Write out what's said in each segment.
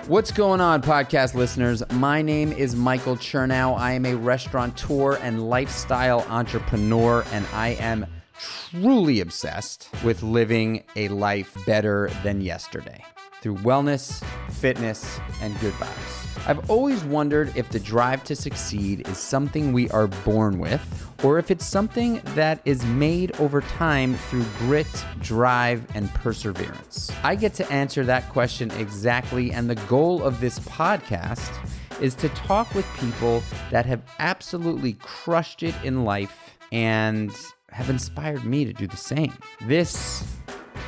What's going on, podcast listeners? My name is Michael Chernow. I am a restaurateur and lifestyle entrepreneur, and I am truly obsessed with living a life better than yesterday through wellness, fitness, and good vibes. I've always wondered if the drive to succeed is something we are born with, or if it's something that is made over time through grit, drive, and perseverance. I get to answer that question exactly, and the goal of this podcast is to talk with people that have absolutely crushed it in life and have inspired me to do the same. This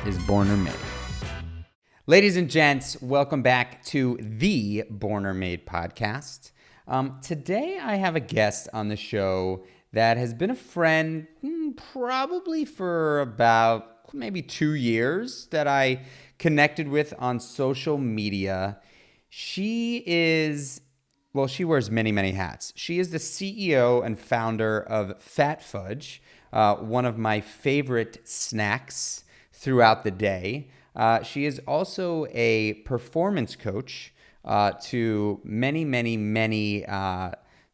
is Born or Made. Ladies and gents, welcome back to the Born or Made podcast. Today I have a guest on the show that has been a friend probably for about maybe 2 years that I connected with on social media. She wears many, many hats. She is the CEO and founder of Phat Fudge, one of my favorite snacks throughout the day. She is also a performance coach to many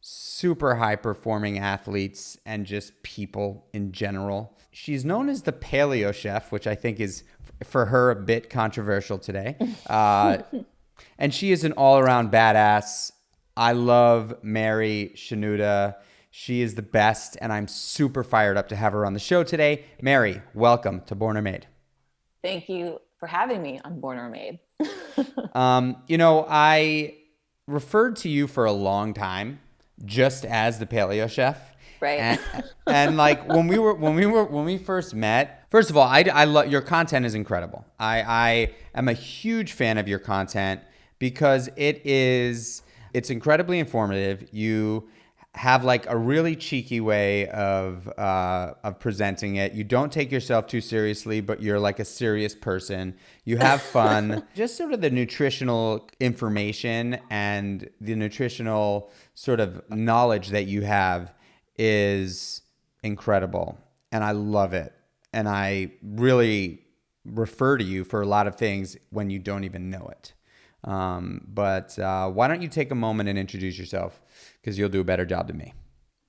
super high-performing athletes and just people in general. She's known as the Paleo Chef, which I think is, for her, a bit controversial today. And she is an all-around badass. I love Mary Shenouda. She is the best, and I'm super fired up to have her on the show today. Mary, welcome to Born or Made. Thank you for having me on Born or Made. I referred to you for a long time just as the Paleo Chef. Right. And like when we first met, first of all, I love your content is incredible. I am a huge fan of your content because it's incredibly informative. You have like a really cheeky way of presenting it. You don't take yourself too seriously, but you're like a serious person. You have fun. Just sort of the nutritional information and the nutritional sort of knowledge that you have is incredible. And I love it. And I really refer to you for a lot of things when you don't even know it. But why don't you take a moment and introduce yourself? Because you'll do a better job than me.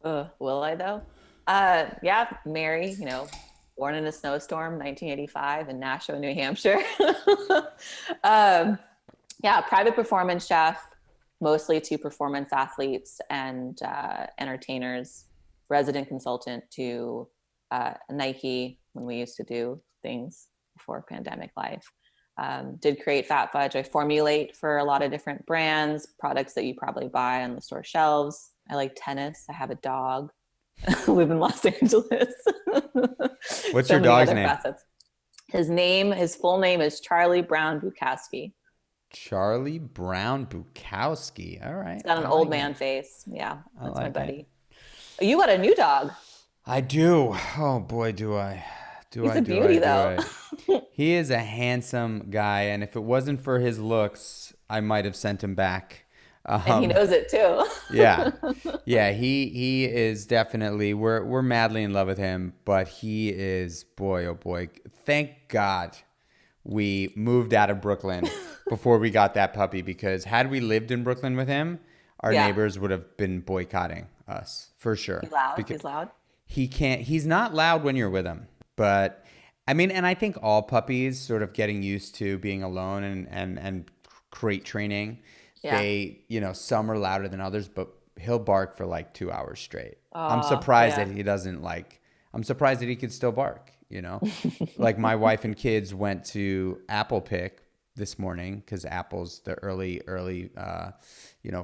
Will I though? Mary, born in a snowstorm, 1985 in Nashua, New Hampshire. Private performance chef, mostly to performance athletes and entertainers, resident consultant to Nike when we used to do things before pandemic life. Did create Phat Fudge. I formulate for a lot of different brands, products that you probably buy on the store shelves. I like tennis. I have a dog. I live in Los Angeles. What's your dog's name? Facets. His full name is Charlie Brown Bukowski. Charlie Brown Bukowski. All right. He's got an old man face. Yeah, that's my buddy. Oh, you got a new dog. I do. Oh boy, do I. He's a beauty, though. He is a handsome guy, and if it wasn't for his looks, I might have sent him back. And he knows it too. Yeah. He is definitely. We're madly in love with him, but he is, boy, oh boy. Thank God we moved out of Brooklyn before we got that puppy, because had we lived in Brooklyn with him, our neighbors would have been boycotting us for sure. He's loud. He's not loud when you're with him. But I mean, and I think all puppies sort of getting used to being alone and crate training, they, some are louder than others, but he'll bark for like 2 hours straight. I'm surprised that he doesn't I'm surprised that he could still bark, Like my wife and kids went to apple pick this morning because apples, the early,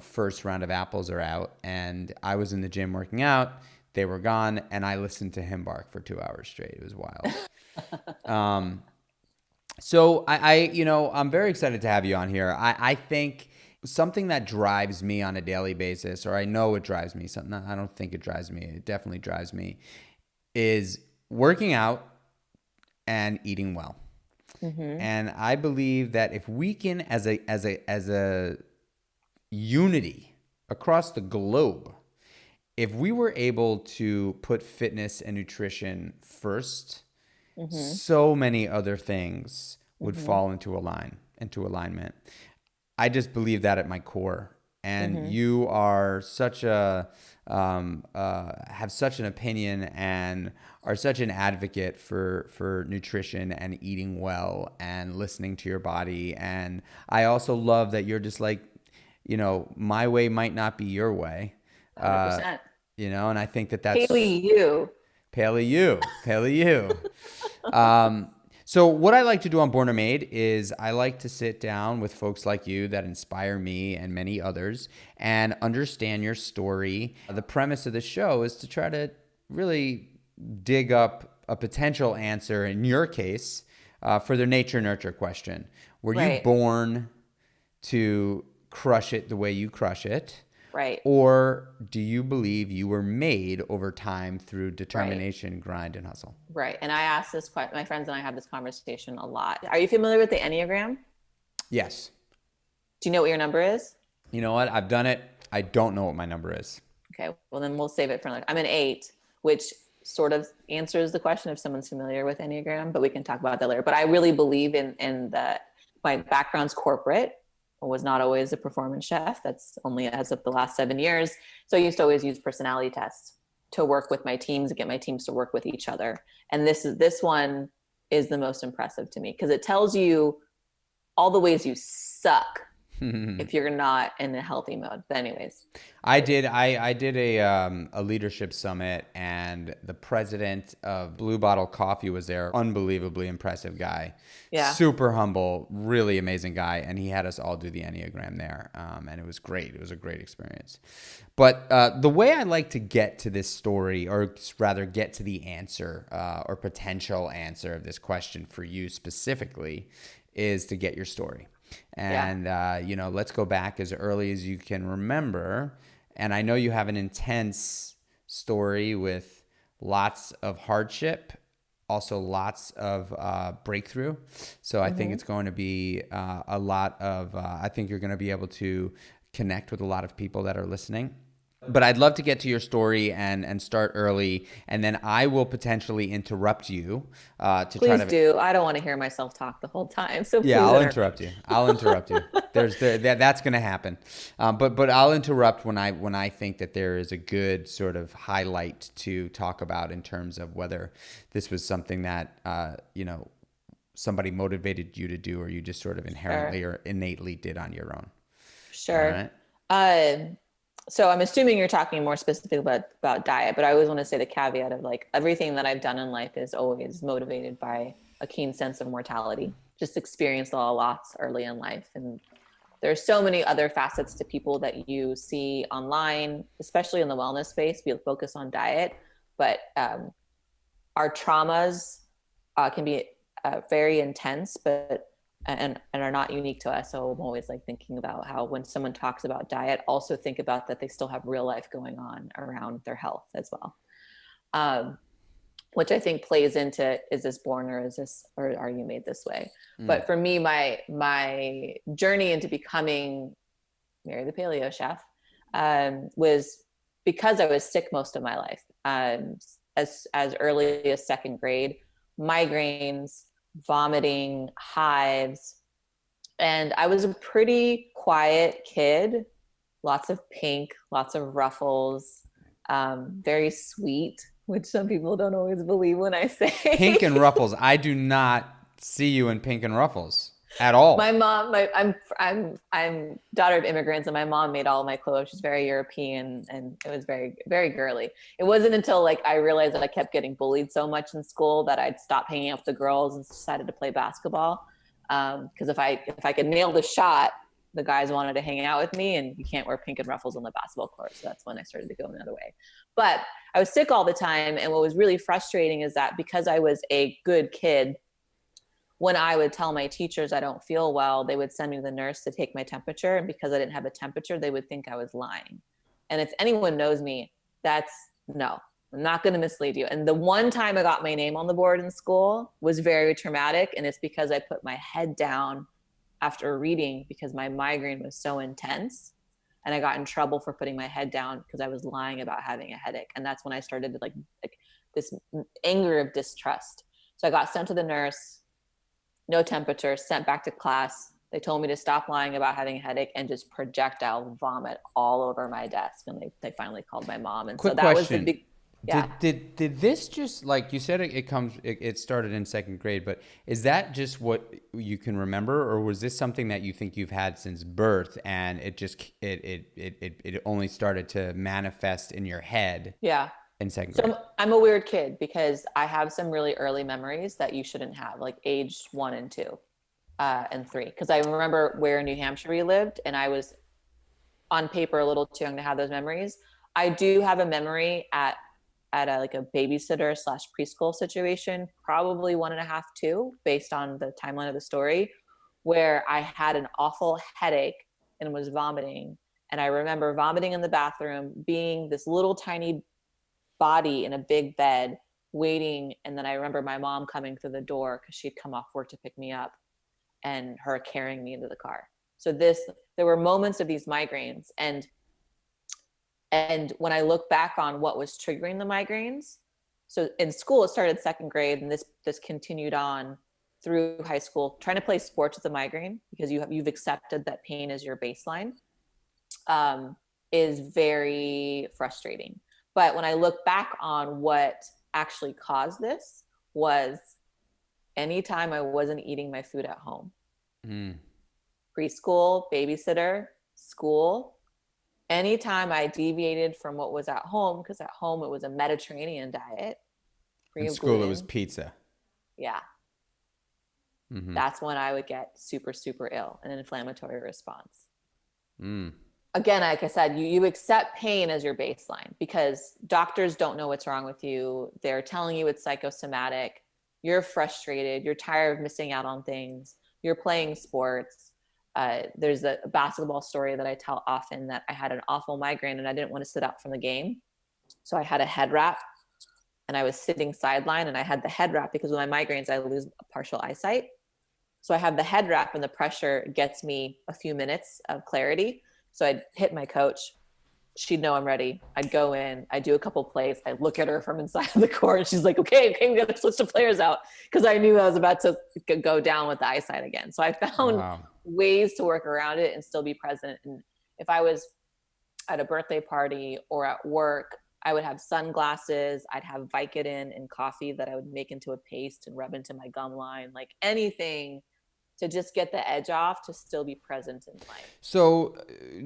first round of apples are out. And I was in the gym working out. They were gone, and I listened to him bark for 2 hours straight. It was wild. So I'm very excited to have you on here. I think something that drives me on a daily basis, or I know it drives me, something I don't think it drives me, it definitely drives me, is working out and eating well. Mm-hmm. And I believe that if we can, as a unity across the globe, if we were able to put fitness and nutrition first, so many other things would fall into alignment. I just believe that at my core. And Mm-hmm. you are such a have such an opinion and are such an advocate for nutrition and eating well and listening to your body. And I also love that you're just like, my way might not be your way. 100%. And I think that that's Haley, you. Paleo. So what I like to do on Born or Made is I like to sit down with folks like you that inspire me and many others and understand your story. The premise of the show is to try to really dig up a potential answer in your case for the nature nurture question. Were you Right. born to crush it the way you crush it? Right. Or do you believe you were made over time through Right. determination, grind, and hustle? Right. And I ask this question, my friends and I have this conversation a lot. Are you familiar with the Enneagram? Yes. Do you know what your number is? You know what? I've done it. I don't know what my number is. Okay. Well, then we'll save it for another. I'm an 8, which sort of answers the question if someone's familiar with Enneagram, but we can talk about that later. But I really believe in that my background's corporate. I was not always a performance chef. That's only as of the last 7 years. So I used to always use personality tests to work with my teams and get my teams to work with each other. And this one is the most impressive to me because it tells you all the ways you suck if you're not in a healthy mode. But anyways, I did a leadership summit, and the president of Blue Bottle Coffee was there. Unbelievably impressive guy. Yeah. Super humble, really amazing guy, and he had us all do the Enneagram there, and it was great. It was a great experience. But the way I like to get to this story, or rather get to the answer or potential answer of this question for you specifically, is to get your story. And, let's go back as early as you can remember. And I know you have an intense story with lots of hardship, also lots of breakthrough. So I think it's going to be a lot of, I think you're going to be able to connect with a lot of people that are listening. But I'd love to get to your story and start early, and then I will potentially interrupt you to please try to do. I don't want to hear myself talk the whole time. So Yeah, please I'll interrupt you. That's going to happen. But I'll interrupt when I think that there is a good sort of highlight to talk about in terms of whether this was something that somebody motivated you to do, or you just sort of inherently or innately did on your own. Sure. All right? So I'm assuming you're talking more specifically about diet, but I always want to say the caveat of like everything that I've done in life is always motivated by a keen sense of mortality. Just experienced a lot of loss early in life. And there's so many other facets to people that you see online, especially in the wellness space. We focus on diet, but our traumas can be very intense, but and are not unique to us. So I'm always like thinking about how when someone talks about diet, also think about that they still have real life going on around their health as well. Which I think plays into, is this born or are you made this way? But for me, my journey into becoming Mary the Paleo Chef was because I was sick most of my life. As early as second grade, migraines, vomiting, hives. And I was a pretty quiet kid, lots of pink, lots of ruffles, very sweet, which some people don't always believe when I say. Pink and ruffles. I do not see you in pink and ruffles at all. My mom, I'm daughter of immigrants, and my mom made all of my clothes. She's very European, and it was very, very girly. It wasn't until like I realized that I kept getting bullied so much in school that I'd stopped hanging out with the girls and decided to play basketball. Because if I could nail the shot, the guys wanted to hang out with me, and you can't wear pink and ruffles on the basketball court. So that's when I started to go another way. But I was sick all the time, and what was really frustrating is that because I was a good kid, when I would tell my teachers I don't feel well, they would send me to the nurse to take my temperature. And because I didn't have a temperature, they would think I was lying. And if anyone knows me, no, I'm not going to mislead you. And the one time I got my name on the board in school was very traumatic. And it's because I put my head down after reading because my migraine was so intense. And I got in trouble for putting my head down because I was lying about having a headache. And that's when I started to like this anger of distrust. So I got sent to the nurse. No temperature, sent back to class. They told me to stop lying about having a headache and just projectile vomit all over my desk. And they finally called my mom. And Quick so that question. was the big, yeah. Did this just, like you said, it started in second grade, but is that just what you can remember, or was this something that you think you've had since birth and it only started to manifest in your head? Yeah. In second grade? So I'm a weird kid because I have some really early memories that you shouldn't have, like age 1 and 2 and 3. Because I remember where in New Hampshire we lived, and I was on paper a little too young to have those memories. I do have a memory at like a babysitter / preschool situation, probably 1.5, 2, based on the timeline of the story, where I had an awful headache and was vomiting. And I remember vomiting in the bathroom, being this little tiny body in a big bed waiting. And then I remember my mom coming through the door because she'd come off work to pick me up, and her carrying me into the car. So there were moments of these migraines. And when I look back on what was triggering the migraines, so in school, it started second grade, and this continued on through high school, trying to play sports with a migraine because you've accepted that pain is your baseline, is very frustrating. But when I look back on what actually caused this was anytime I wasn't eating my food at home. Preschool, babysitter, school. Anytime I deviated from what was at home, because at home it was a Mediterranean diet. In school it was pizza. Yeah. Mm-hmm. That's when I would get super, super ill, an inflammatory response. Again, like I said, you accept pain as your baseline because doctors don't know what's wrong with you. They're telling you it's psychosomatic. You're frustrated. You're tired of missing out on things. You're playing sports. There's a basketball story that I tell often that I had an awful migraine and I didn't want to sit out from the game. So I had a head wrap and I was sitting sideline, and I had the head wrap because with my migraines, I lose partial eyesight. So I have the head wrap and the pressure gets me a few minutes of clarity. So I'd hit my coach. She'd know I'm ready. I'd go in, I'd do a couple plays. I'd look at her from inside of the court, and she's like, okay, we got to switch the players out. Because I knew I was about to go down with the eyesight again. So I found ways to work around it and still be present. And if I was at a birthday party or at work, I would have sunglasses. I'd have Vicodin and coffee that I would make into a paste and rub into my gum line, like anything to just get the edge off to still be present in life. So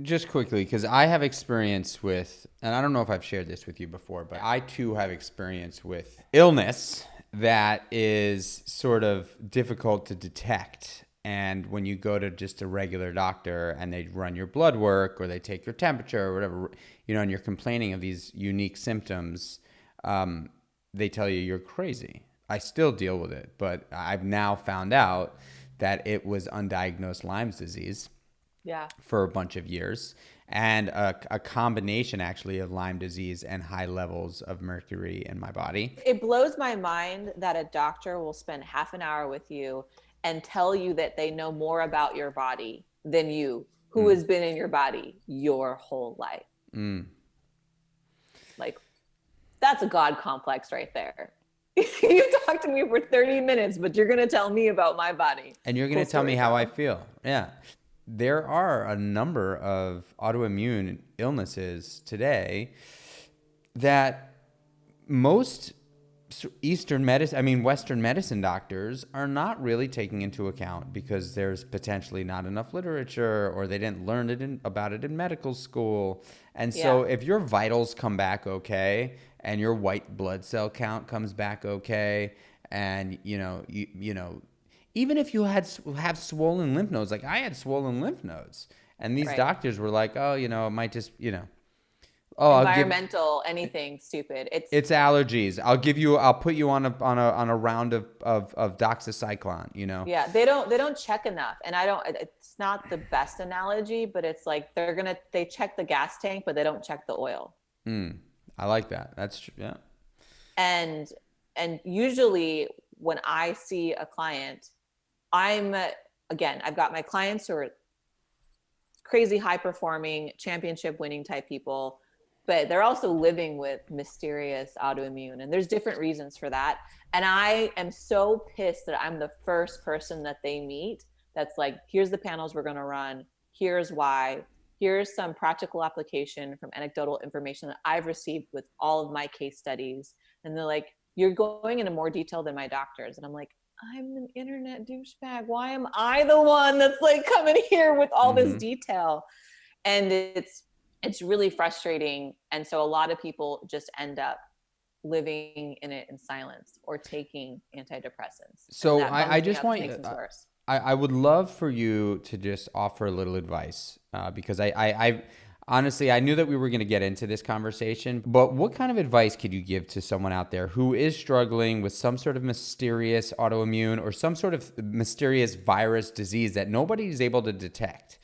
just quickly, because I have experience with, and I don't know if I've shared this with you before, but I too have experience with illness that is sort of difficult to detect. And when you go to just a regular doctor and they run your blood work or they take your temperature or whatever, and you're complaining of these unique symptoms, they tell you you're crazy. I still deal with it, but I've now found out that it was undiagnosed Lyme's disease for a bunch of years, and a combination actually of Lyme disease and high levels of mercury in my body. It blows my mind that a doctor will spend half an hour with you and tell you that they know more about your body than you, who has been in your body your whole life. Like, that's a God complex right there. You talked to me for 30 minutes, but you're going to tell me about my body. And you're going to tell me how I feel. Yeah. There are a number of autoimmune illnesses today that most Western medicine doctors are not really taking into account because there's potentially not enough literature or they didn't learn about it in medical school. And so if your vitals come back okay and your white blood cell count comes back okay, and even if you have swollen lymph nodes, like I had swollen lymph nodes, and these doctors were like, oh, it might just, environmental, anything stupid. It's allergies. I'll put you on a round of doxycycline, Yeah, they don't check enough. And it's not the best analogy, but it's like they check the gas tank, but they don't check the oil. I like that. That's true. Yeah. And usually when I see a client, I've got my clients who are crazy high performing, championship winning type people, but they're also living with mysterious autoimmune, and there's different reasons for that. And I am so pissed that I'm the first person that they meet that's like, here's the panels we're going to run. Here's why. Here's some practical application from anecdotal information that I've received with all of my case studies. And they're like, you're going into more detail than my doctors. And I'm like, I'm an internet douchebag. Why am I the one that's like coming here with all this detail? And it's really frustrating. And so a lot of people just end up living in it in silence or taking antidepressants. So I just want you, I would love for you to just offer a little advice because I honestly, I knew that we were going to get into this conversation, but what kind of advice could you give to someone out there who is struggling with some sort of mysterious autoimmune or some sort of mysterious virus disease that nobody is able to detect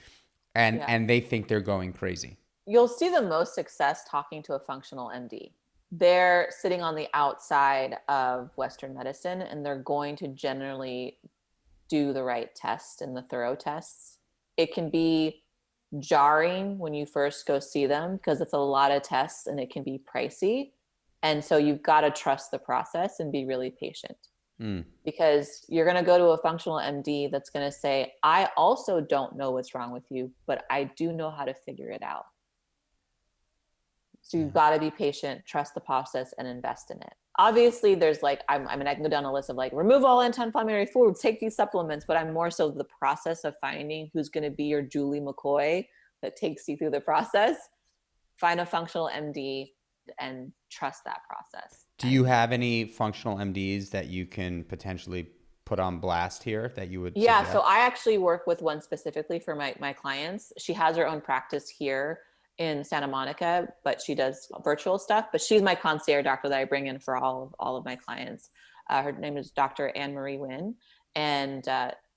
and they think they're going crazy? You'll see the most success talking to a functional MD. They're sitting on the outside of Western medicine, and they're going to generally do the right tests and the thorough tests. It can be jarring when you first go see them because it's a lot of tests and it can be pricey. And so you've got to trust the process and be really patient because you're going to go to a functional MD that's going to say, I also don't know what's wrong with you, but I do know how to figure it out. So you've got to be patient, trust the process, and invest in it. Obviously, there's like, I mean, I can go down a list of like, remove all anti-inflammatory foods, take these supplements, but I'm more so the process of finding who's going to be your Julie McCoy that takes you through the process. Find a functional MD and trust that process. Do you have any functional MDs that you can potentially put on blast here that you would suggest? So I actually work with one specifically for my clients. She has her own practice here in Santa Monica, but she does virtual stuff, but she's my concierge doctor that I bring in for all of my clients. Her name is Dr. Anne-Marie Wynn. And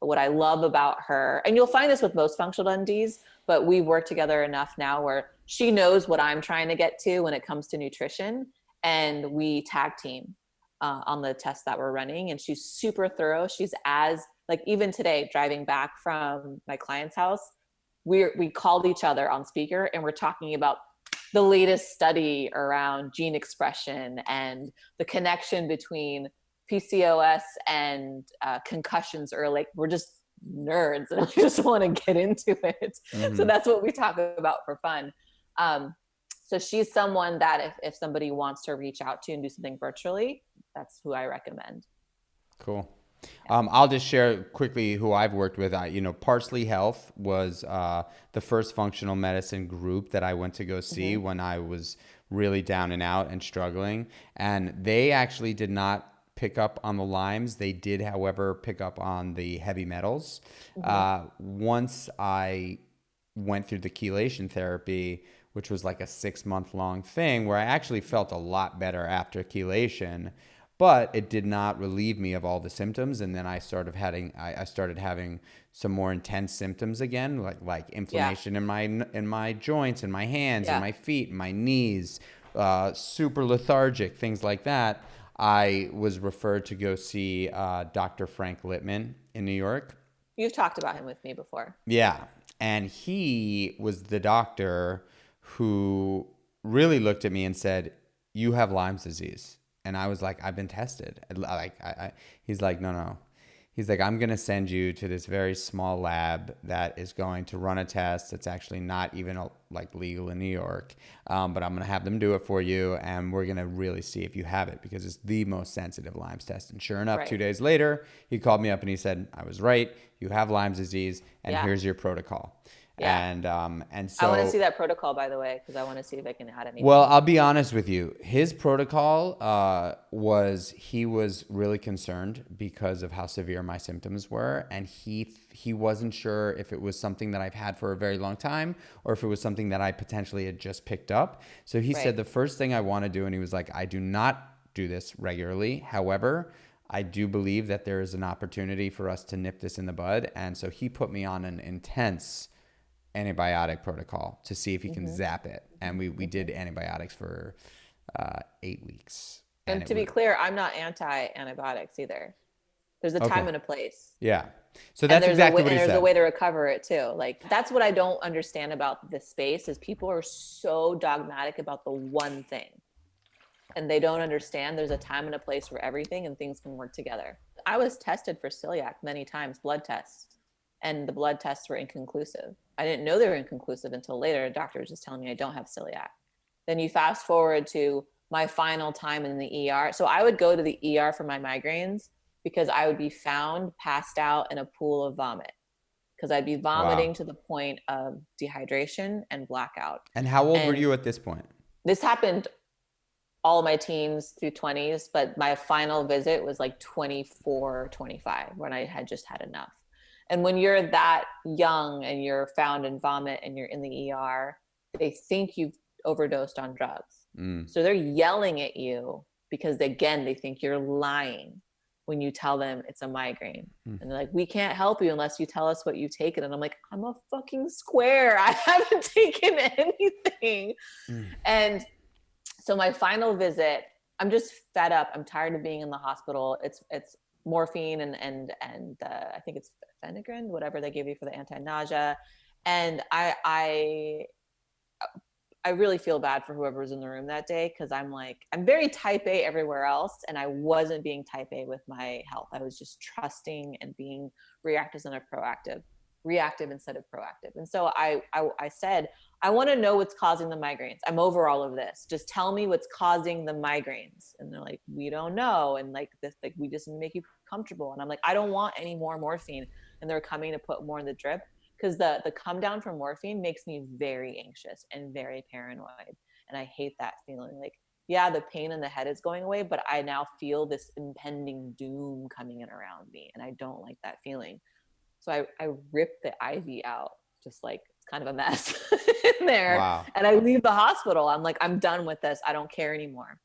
what I love about her, and you'll find this with most functional MDs, but we've worked together enough now where she knows what I'm trying to get to when it comes to nutrition. And we tag team on the tests that we're running. And she's super thorough. She's like, even today, driving back from my client's house, we called each other on speaker and we're talking about the latest study around gene expression and the connection between PCOS and concussions, or like, we're just nerds and we just want to get into it. So that's what we talk about for fun. So she's someone that if somebody wants to reach out to and do something virtually, that's who I recommend. Cool. I'll just share quickly who I've worked with. Parsley Health was the first functional medicine group that I went to go see when I was really down and out and struggling. And they actually did not pick up on the limes. They did, however, pick up on the heavy metals. Once I went through the chelation therapy, which was like a 6-month long thing where I actually felt a lot better after chelation, but it did not relieve me of all the symptoms. And then I started having some more intense symptoms again, like inflammation in my joints, in my hands, in my feet, in my knees, super lethargic, things like that. I was referred to go see Dr. Frank Littman in New York. You've talked about him with me before. Yeah. And he was the doctor who really looked at me and said, "You have Lyme's disease." And I was like, "I've been tested." He's like, no. He's like, "I'm going to send you to this very small lab that is going to run a test that's actually not even legal in New York. But I'm going to have them do it for you. And we're going to really see if you have it because it's the most sensitive Lyme's test." And sure enough, 2 days later, he called me up and he said, "I was right. You have Lyme's disease and here's your protocol." Yeah. And so I want to see that protocol, by the way, because I want to see if I can add anything. Well, I'll be honest with you. His protocol he was really concerned because of how severe my symptoms were, and he wasn't sure if it was something that I've had for a very long time or if it was something that I potentially had just picked up. So he said the first thing I want to do, and he was like, "I do not do this regularly. However, I do believe that there is an opportunity for us to nip this in the bud." And so he put me on an intense antibiotic protocol to see if he can zap it. And we did antibiotics for 8 weeks. And to be clear, I'm not anti-antibiotics either. There's a time and a place. Yeah. So that's exactly what he said. There's a way to recover it too. Like, that's what I don't understand about this space is people are so dogmatic about the one thing. And they don't understand there's a time and a place for everything and things can work together. I was tested for celiac many times, blood tests. and the blood tests were inconclusive. I didn't know they were inconclusive until later. A doctor was just telling me I don't have celiac. Then you fast forward to my final time in the ER. So I would go to the ER for my migraines because I would be found passed out in a pool of vomit, because I'd be vomiting to the point of dehydration and blackout. And how old were you at this point? This happened all my teens through 20s, but my final visit was like 24, 25, when I had just had enough. And when you're that young and you're found in vomit and you're in the ER, they think you've overdosed on drugs. So they're yelling at you because, again, they think you're lying when you tell them it's a migraine. And they're like, we can't help you unless you tell us what you've taken. And I'm like, I'm a fucking square. I haven't taken anything. And so my final visit, I'm just fed up. I'm tired of being in the hospital. It's morphine and I think it's phenergan, whatever they give you for the anti-nausea. And I really feel bad for whoever was in the room that day, because I'm very type A everywhere else, and I wasn't being type A with my health. I was just trusting and being reactive instead of proactive. And so I said, I want to know what's causing the migraines. I'm over all of this. Just tell me what's causing the migraines. And they're like, we don't know. And we just make you comfortable. And I'm like, I don't want any more morphine. And they're coming to put more in the drip, because the come down from morphine makes me very anxious and very paranoid. And I hate that feeling. Like, yeah, the pain in the head is going away, but I now feel this impending doom coming in around me. And I don't like that feeling. So I ripped the IV out, just like, it's kind of a mess in there. Wow. And I leave the hospital. I'm like, I'm done with this. I don't care anymore.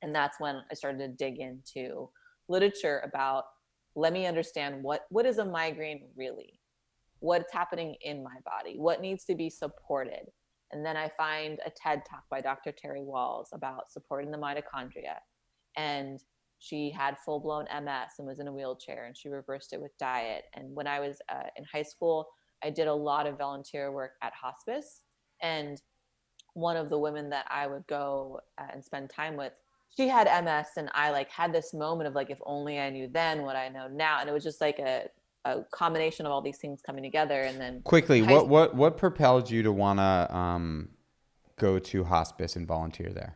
And that's when I started to dig into literature about, let me understand what is a migraine really? What's happening in my body? What needs to be supported? And then I find a TED talk by Dr. Terry Walls about supporting the mitochondria. And she had full-blown MS and was in a wheelchair, and she reversed it with diet. And when I was in high school, I did a lot of volunteer work at Hospice. And one of the women that I would go and spend time with, she had MS, and I had this moment of if only I knew then what I know now. And it was just like a combination of all these things coming together. And then quickly, what propelled you to want to go to Hospice and volunteer there?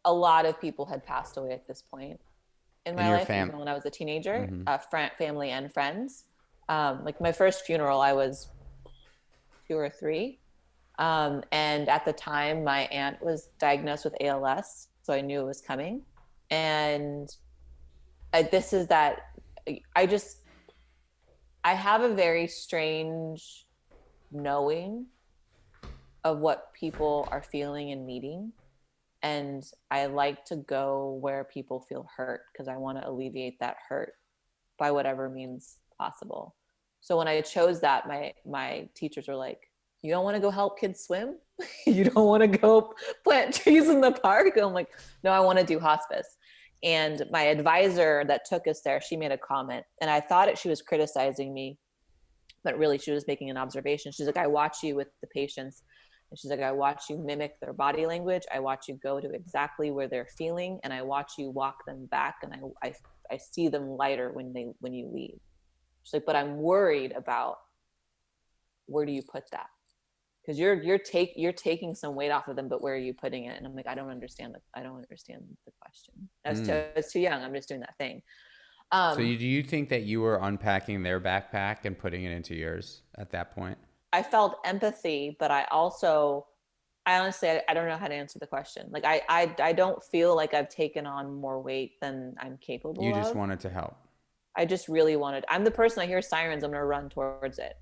A lot of people had passed away at this point in my life, even when I was a teenager, family and friends. My first funeral, I was 2 or 3. And at the time, my aunt was diagnosed with ALS, so I knew it was coming. And I have a very strange knowing of what people are feeling and needing. And I like to go where people feel hurt, because I want to alleviate that hurt by whatever means possible. So when I chose that, my teachers were like, you don't want to go help kids swim? You don't want to go plant trees in the park? And I'm like, no, I want to do hospice. And my advisor that took us there, she made a comment, and I thought she was criticizing me, but really she was making an observation. She's like, I watch you with the patients. And she's like, I watch you mimic their body language. I watch you go to exactly where they're feeling, and I watch you walk them back, and I see them lighter when you leave. She's like, but I'm worried about, where do you put that? Because you're taking some weight off of them, but where are you putting it? And I'm like, I don't understand the question. I was too young. I'm just doing that thing. So do you think that you were unpacking their backpack and putting it into yours at that point? I felt empathy, but I honestly don't know how to answer the question. I don't feel like I've taken on more weight than I'm capable of. You just wanted to help. I just really wanted. I'm the person, I hear sirens, I'm gonna run towards it.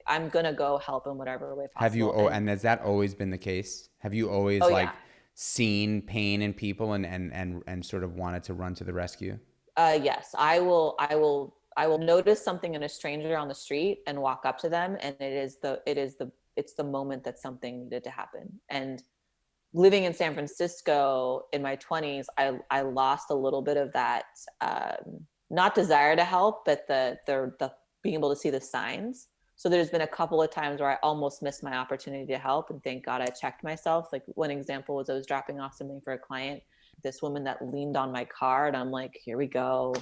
I'm gonna go help in whatever way possible. Have you? And has that always been the case? Have you always seen pain in people and sort of wanted to run to the rescue? Yes, I will notice something in a stranger on the street and walk up to them, and it's the moment that something needed to happen. And living in San Francisco in my 20s, I lost a little bit of that, not desire to help, but the being able to see the signs. So there's been a couple of times where I almost missed my opportunity to help, and thank God I checked myself. One example was I was dropping off something for a client, this woman that leaned on my car, and I'm like, here we go,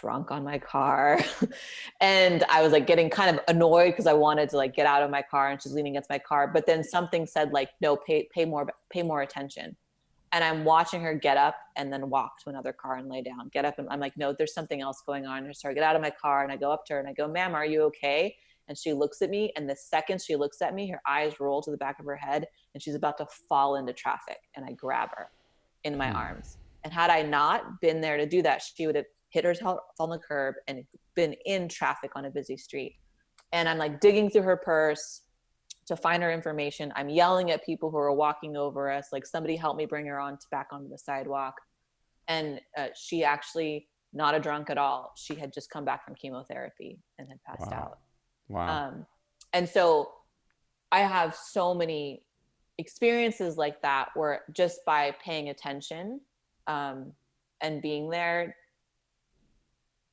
drunk on my car. And I was like getting kind of annoyed because I wanted to like get out of my car, and she's leaning against my car. But then something said like, no, pay more attention. And I'm watching her get up and then walk to another car and lay down, get up. And I'm like, no, there's something else going on. So I get out of my car and I go up to her and I go, ma'am, are you okay? And she looks at me. And the second she looks at me, her eyes roll to the back of her head and she's about to fall into traffic. And I grab her in my arms. And had I not been there to do that, she would have hit herself on the curb and been in traffic on a busy street. And I'm like digging through her purse to find her information. I'm yelling at people who are walking over us, like, somebody help me bring her back onto the sidewalk. And she actually, not a drunk at all. She had just come back from chemotherapy and had passed out. Wow. And so I have so many experiences like that where just by paying attention and being there,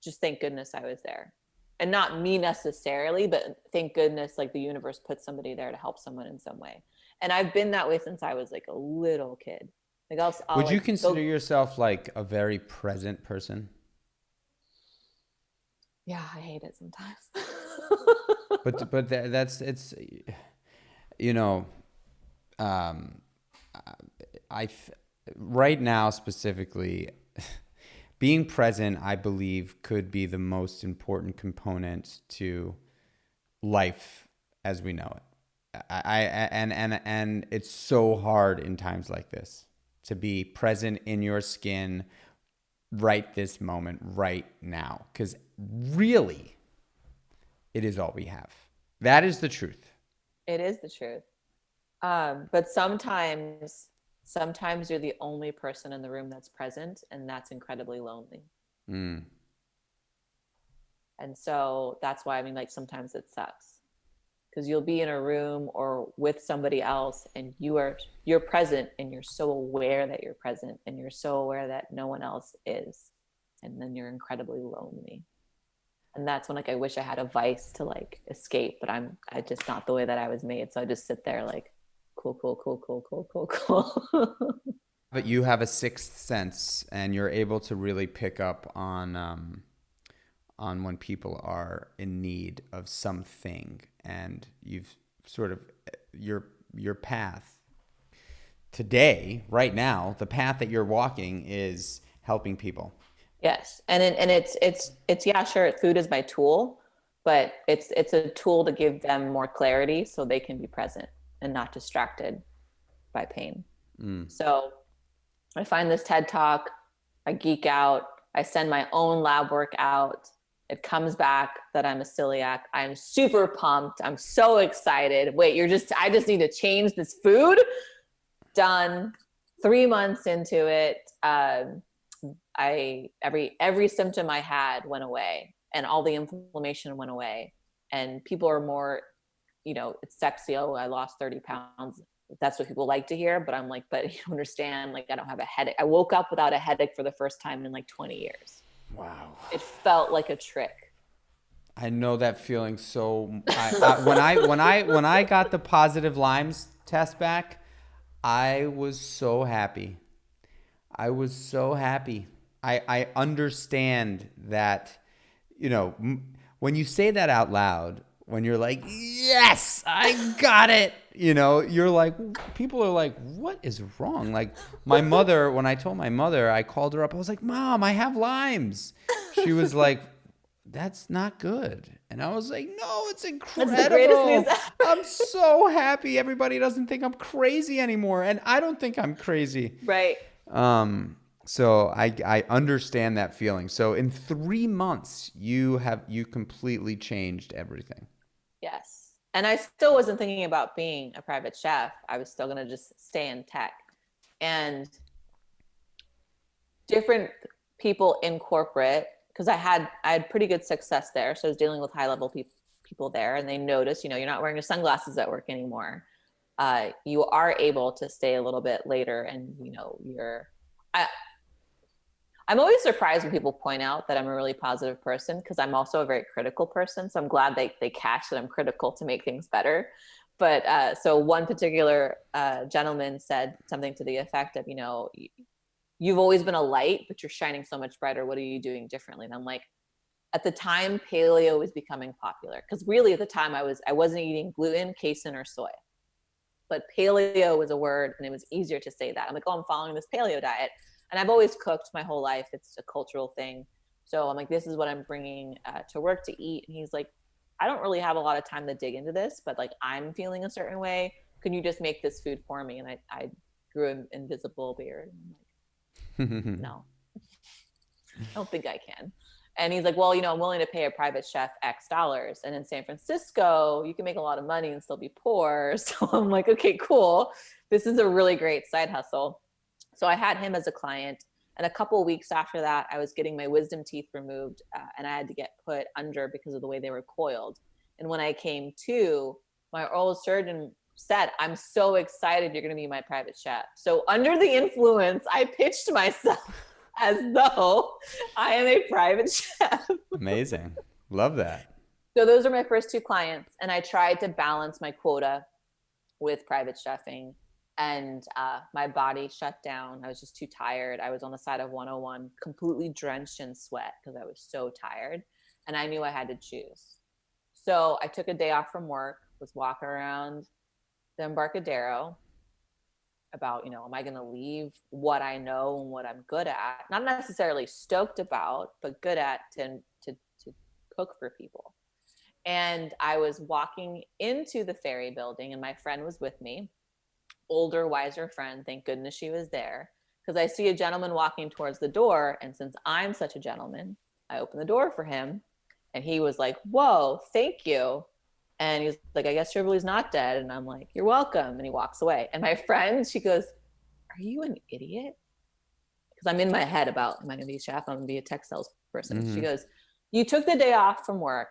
just thank goodness I was there. And not me necessarily, but thank goodness like the universe put somebody there to help someone in some way. And I've been that way since I was like a little kid. Like I'll Would like, you consider yourself like a very present person? Yeah, I hate it sometimes. but that's, it's, you know, right now specifically, being present, I believe, could be the most important component to life as we know it. And it's so hard in times like this to be present in your skin right this moment, right now, because really, it is all we have. That is the truth. It is the truth. But sometimes you're the only person in the room that's present, and that's incredibly lonely. And so that's why, I mean, like sometimes it sucks because you'll be in a room or with somebody else and you're present and you're so aware that you're present and you're so aware that no one else is. And then you're incredibly lonely. And that's when like, I wish I had a vice to like escape, but I just not the way that I was made. So I just sit there like, cool. But you have a sixth sense and you're able to really pick up on when people are in need of something, and you've sort of your path today, right now, the path that you're walking is helping people. Yes. And it's yeah, sure. Food is my tool, but it's a tool to give them more clarity so they can be present and not distracted by pain. So I find this TED Talk, I geek out, I send my own lab work out. It comes back that I'm a celiac. I'm super pumped. I'm so excited. Wait, I just need to change this food. Done. 3 months into it. Every symptom I had went away and all the inflammation went away, and people are more, it's sexy. Oh, I lost 30 pounds. That's what people like to hear. But I'm like, but you don't understand. Like, I don't have a headache. I woke up without a headache for the first time in like 20 years. Wow. It felt like a trick. I know that feeling. So when I got the positive Lyme's test back, I was so happy. I understand that, when you say that out loud, when you're like, yes, I got it, you're like, people are like, what is wrong? Like my mother, when I told my mother, I called her up. I was like, Mom, I have Lyme's. She was like, that's not good. And I was like, no, it's incredible. That's the greatest news ever. I'm so happy everybody doesn't think I'm crazy anymore. And I don't think I'm crazy. Right. So I understand that feeling. So in 3 months, you completely changed everything. Yes. And I still wasn't thinking about being a private chef. I was still going to just stay in tech. And different people in corporate, because I had pretty good success there. So I was dealing with high level people there, and they noticed, you're not wearing your sunglasses at work anymore. You are able to stay a little bit later, and I'm always surprised when people point out that I'm a really positive person, because I'm also a very critical person. So I'm glad they catch that I'm critical to make things better. But so one particular gentleman said something to the effect of, you've always been a light, but you're shining so much brighter. What are you doing differently? And I'm like, at the time, paleo was becoming popular, because really at the time I wasn't eating gluten, casein, or soy, but paleo was a word, and it was easier to say that. I'm like, oh, I'm following this paleo diet, and I've always cooked my whole life. It's a cultural thing. So I'm like, this is what I'm bringing to work to eat. And he's like, I don't really have a lot of time to dig into this, but like, I'm feeling a certain way. Can you just make this food for me? And I grew an invisible beard. And I'm like, no, I don't think I can. And he's like, well, I'm willing to pay a private chef X dollars. And in San Francisco, you can make a lot of money and still be poor. So I'm like, okay, cool. This is a really great side hustle. So I had him as a client. And a couple of weeks after that, I was getting my wisdom teeth removed, and I had to get put under because of the way they were coiled. And when I came to, my oral surgeon said, I'm so excited you're going to be my private chef. So under the influence, I pitched myself as though I am a private chef. Amazing. Love that. So those are my first two clients. And I tried to balance my quota with private chefing. And my body shut down. I was just too tired. I was on the side of 101, completely drenched in sweat because I was so tired. And I knew I had to choose. So I took a day off from work, was walking around the Embarcadero about, am I going to leave what I know and what I'm good at? Not necessarily stoked about, but good at to cook for people. And I was walking into the ferry building, and my friend was with me. Older, wiser friend. Thank goodness she was there, because I see a gentleman walking towards the door. And since I'm such a gentleman, I open the door for him, and he was like, whoa, thank you. And he's like, I guess Shirley's not dead. And I'm like, you're welcome. And he walks away. And my friend, she goes, are you an idiot? Because I'm in my head about, am I going to be a chef? I'm going to be a textiles person. Mm-hmm. She goes, you took the day off from work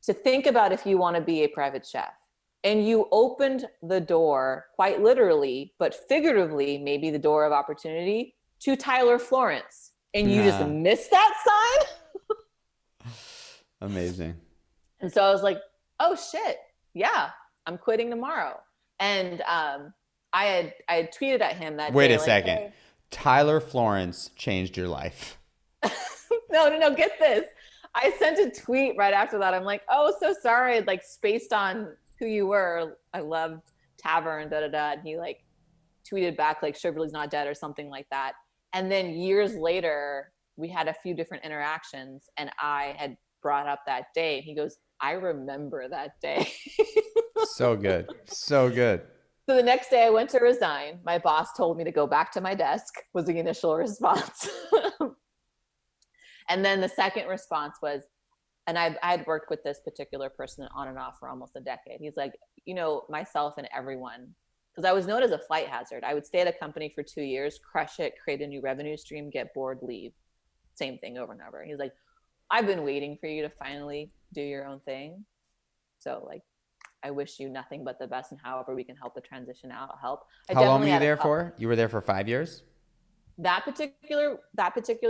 to think about if you want to be a private chef. And you opened the door, quite literally, but figuratively, maybe the door of opportunity, to Tyler Florence. And you just missed that sign? Amazing. And so I was like, oh shit, yeah, I'm quitting tomorrow. And I had tweeted at him that Wait day. Wait a second. Hey. Tyler Florence changed your life. No, get this. I sent a tweet right after that. I'm like, oh, so sorry. I'd like spaced on who you were. I love Tavern, da-da-da. And he like tweeted back like Shirley's not dead or something like that. And then years later, we had a few different interactions, and I had brought up that day. And he goes, I remember that day. So good. So good. So the next day I went to resign. My boss told me to go back to my desk, was the initial response. And then the second response was, and I had worked with this particular person on and off for almost a decade. He's like, myself and everyone, because I was known as a flight hazard. I would stay at a company for 2 years, crush it, create a new revenue stream, get bored, leave. Same thing over and over. He's like, I've been waiting for you to finally do your own thing. So like, I wish you nothing but the best, and however we can help the transition out, help. How long were you there for? You were there for 5 years? That particular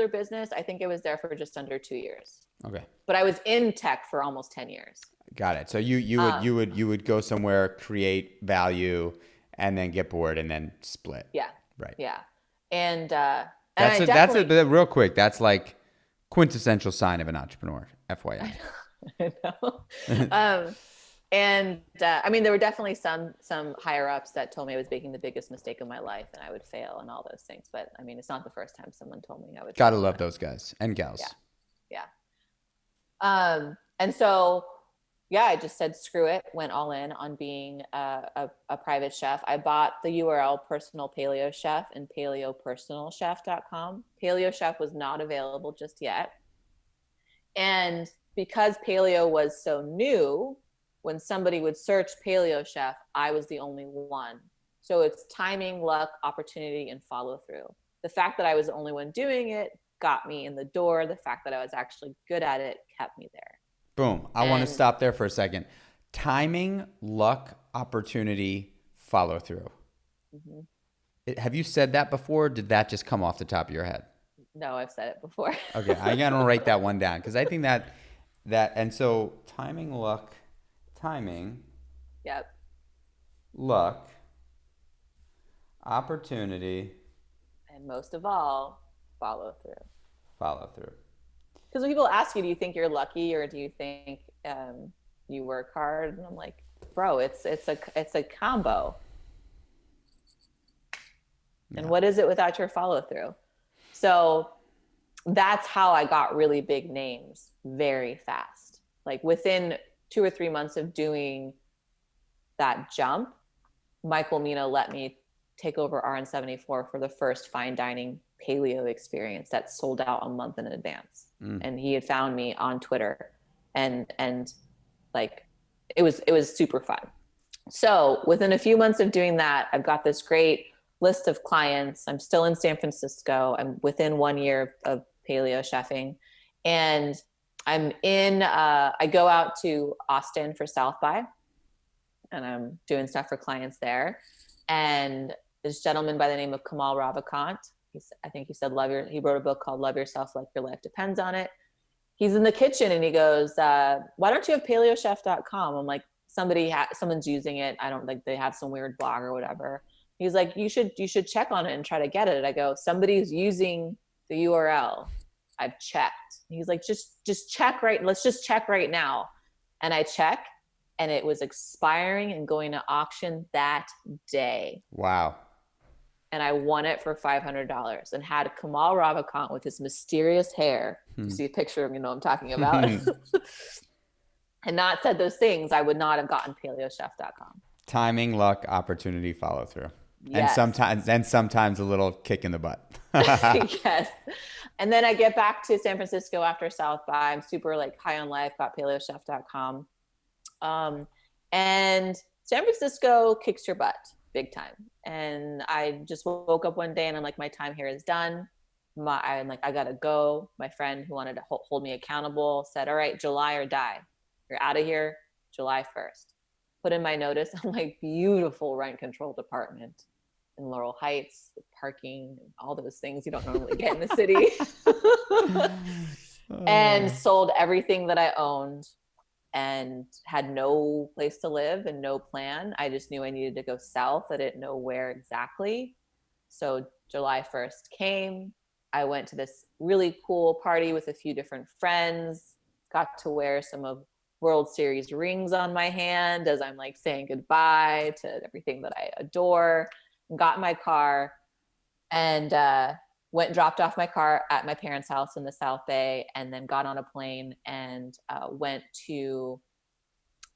business, I think it was there for just under 2 years. Okay. But I was in tech for almost 10 years. Got it. So you would go somewhere, create value, and then get bored and then split. Yeah. Right. Yeah. And that's real quick. That's like quintessential sign of an entrepreneur, FYI. I know. I mean, there were definitely some higher ups that told me I was making the biggest mistake of my life and I would fail and all those things. But I mean, it's not the first time someone told me I would. Gotta love those guys and gals. Yeah. And so, I just said, screw it. Went all in on being a private chef. I bought the URL Personal Paleo Chef and paleopersonalchef.com. Paleo Chef was not available just yet. And because paleo was so new, when somebody would search Paleo Chef, I was the only one. So it's timing, luck, opportunity, and follow through. The fact that I was the only one doing it got me in the door. The fact that I was actually good at it kept me there. Boom. I want to stop there for a second. Timing, luck, opportunity, follow through. Mm-hmm. Have you said that before? Or did that just come off the top of your head? No, I've said it before. Okay. I'm going to write that one down because I think that, and so timing, luck, luck, opportunity, And most of all, follow through. Follow through. Because when people ask you, do you think you're lucky or do you think you work hard? And I'm like, bro, it's a combo. Yeah. And what is it without your follow through? So that's how I got really big names very fast. Like within 2 or 3 months of doing that jump, Michael Mina let me take over RN74 for the first fine dining paleo experience that sold out a month in advance. And he had found me on Twitter, and like it was super fun. So within a few months of doing that, I've got this great list of clients. I'm still in San Francisco. I'm within 1 year of paleo chefing, and I'm in I go out to Austin for South by, and I'm doing stuff for clients there. And this gentleman by the name of Kamal Ravikant, I think he said, he wrote a book called Love Yourself Like Your Life Depends on It. He's in the kitchen and he goes, why don't you have paleochef.com? I'm like, someone's using it. I don't think they have some weird blog or whatever. He's like, you should check on it and try to get it. I go, somebody's using the URL. I've checked. He's like, just check let's just check right now. And I check, and it was expiring and going to auction that day. Wow. And I won it for $500 and had Kamal Ravikant with his mysterious hair. You see a picture of him, you know what I'm talking about. And not said those things, I would not have gotten paleochef.com. Timing, luck, opportunity, follow through. Yes. And sometimes a little kick in the butt. Yes. And then I get back to San Francisco after South by. I'm super like high on life, got paleochef.com. And San Francisco kicks your butt big time. And I just woke up one day and I'm like, my time here is done. I'm like, I gotta go. My friend who wanted to hold me accountable said, all right, July or die. You're out of here July 1st. Put in my notice. I'm like, beautiful rent control department in Laurel Heights with parking and all those things you don't normally get in the city. And sold everything that I owned and had no place to live and no plan. I just knew I needed to go south. I didn't know where exactly. So July 1st came. I went to this really cool party with a few different friends, got to wear some of World Series rings on my hand as I'm like saying goodbye to everything that I adore. Got in my car and went and dropped off my car at my parents' house in the South Bay, and then got on a plane and went to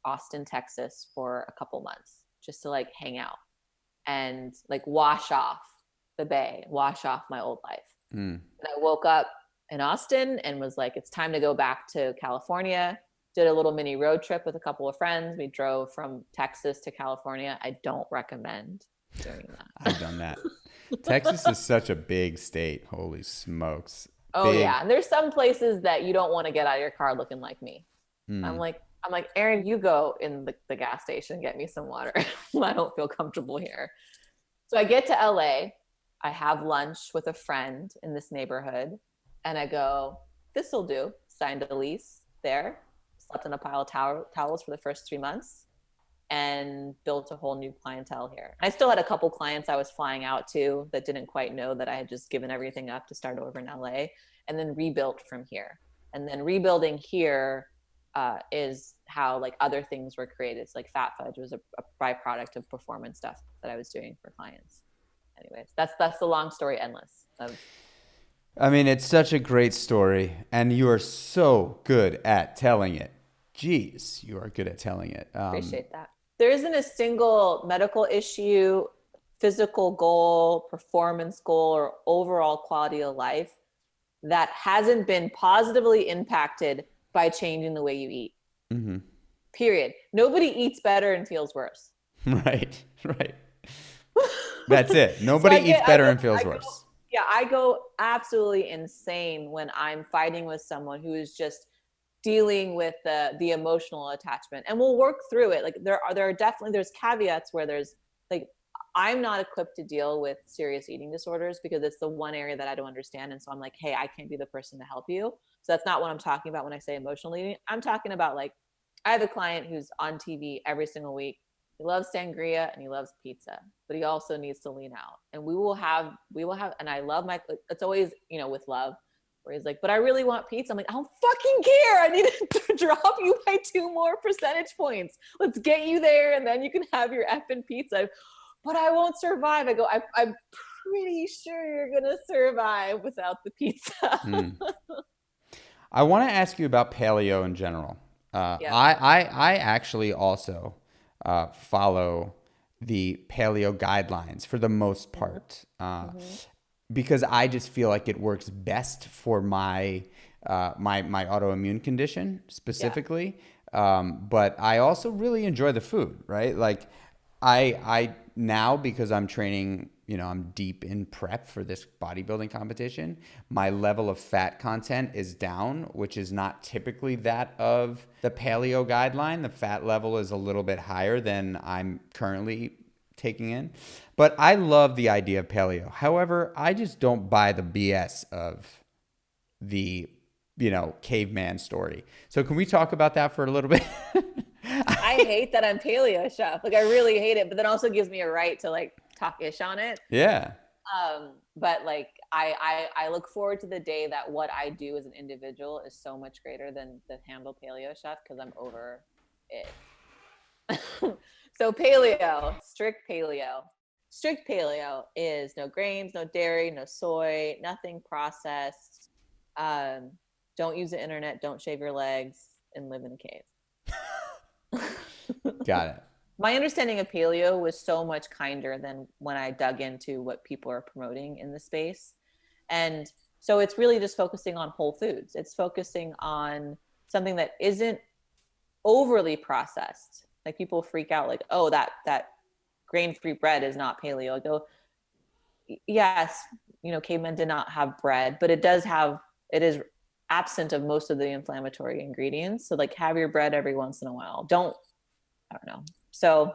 Austin, Texas for a couple months just to like hang out and like wash off the Bay, wash off my old life. And I woke up in Austin and was like, it's time to go back to California. Did a little mini road trip with a couple of friends. We drove from Texas to California. I don't recommend doing that. I've done that. Texas is such a big state. Holy smokes. Oh yeah. And there's some places that you don't want to get out of your car looking like me. I'm like, Aaron, you go in the gas station and get me some water. I don't feel comfortable here. So I get to LA. I have lunch with a friend in this neighborhood and I go, this'll do. Signed a lease there. Slept in a pile of towels for the first 3 months and built a whole new clientele here. I still had a couple clients I was flying out to that didn't quite know that I had just given everything up to start over in LA, and then rebuilt from here. And then rebuilding here is how like other things were created. It's like Phat Fudge was a byproduct of performance stuff that I was doing for clients. Anyways, that's the long story endless. I mean, it's such a great story, and you are so good at telling it. Jeez, you are good at telling it. Appreciate that. There isn't a single medical issue, physical goal, performance goal, or overall quality of life that hasn't been positively impacted by changing the way you eat. Mm-hmm. Period. Nobody eats better and feels worse. Right. That's it. Nobody eats better and feels worse. Yeah, I go absolutely insane when I'm fighting with someone who is just dealing with the emotional attachment, and we'll work through it. Like there are definitely, there's caveats where there's like, I'm not equipped to deal with serious eating disorders because it's the one area that I don't understand. And so I'm like, hey, I can't be the person to help you. So that's not what I'm talking about when I say emotional eating. I'm talking about like, I have a client who's on TV every single week He loves sangria and he loves pizza, but he also needs to lean out. And we will have, and I love it's always, with love, where he's like, but I really want pizza. I'm like, I don't fucking care. I need to drop you by 2 more percentage points. Let's get you there. And then you can have your effing pizza. But I won't survive. I go, I'm pretty sure you're going to survive without the pizza. I want to ask you about paleo in general. I actually also follow the paleo guidelines for the most part, because I just feel like it works best for my my autoimmune condition specifically. But I also really enjoy the food, right? Like I now, because I'm training, I'm deep in prep for this bodybuilding competition, my level of fat content is down, which is not typically that of the paleo guideline. The fat level is a little bit higher than I'm currently taking in. But I love the idea of paleo. However, I just don't buy the BS of the, caveman story. So can we talk about that for a little bit? I hate that I'm paleo chef. Like, I really hate it, but then also gives me a right to like talk ish on it. Yeah. But like, I look forward to the day that what I do as an individual is so much greater than the handle paleo chef, because I'm over it. So paleo, strict paleo is no grains, no dairy, no soy, nothing processed. Don't use the internet, don't shave your legs, and live in a cave. Got it. My understanding of paleo was so much kinder than when I dug into what people are promoting in the space. And so it's really just focusing on whole foods. It's focusing on something that isn't overly processed. Like, people freak out like, oh, that grain-free bread is not paleo. I go, yes, cavemen did not have bread, but it is absent of most of the inflammatory ingredients. So like, have your bread every once in a while. I don't know. So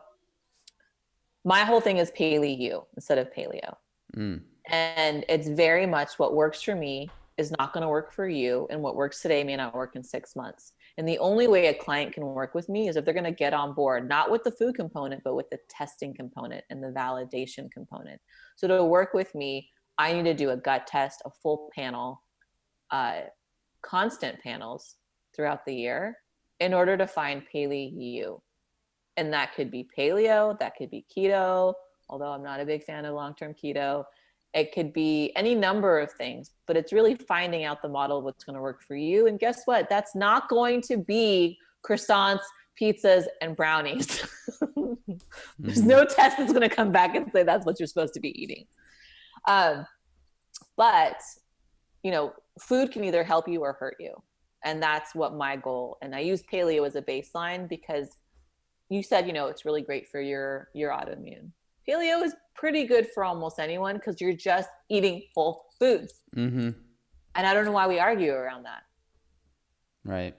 my whole thing is paleo instead of paleo. And it's very much what works for me is not going to work for you. And what works today may not work in 6 months. And the only way a client can work with me is if they're going to get on board, not with the food component, but with the testing component and the validation component. So to work with me, I need to do a gut test, a full panel, constant panels throughout the year in order to find paleo. And that could be paleo, that could be keto, although I'm not a big fan of long-term keto. It could be any number of things, but it's really finding out the model of what's going to work for you. And guess what? That's not going to be croissants, pizzas, and brownies. There's no test that's going to come back and say that's what you're supposed to be eating. But, food can either help you or hurt you. And that's what my goal. And I use paleo as a baseline because you said, it's really great for your autoimmune. Paleo is pretty good for almost anyone because you're just eating whole foods. And I don't know why we argue around that. Right.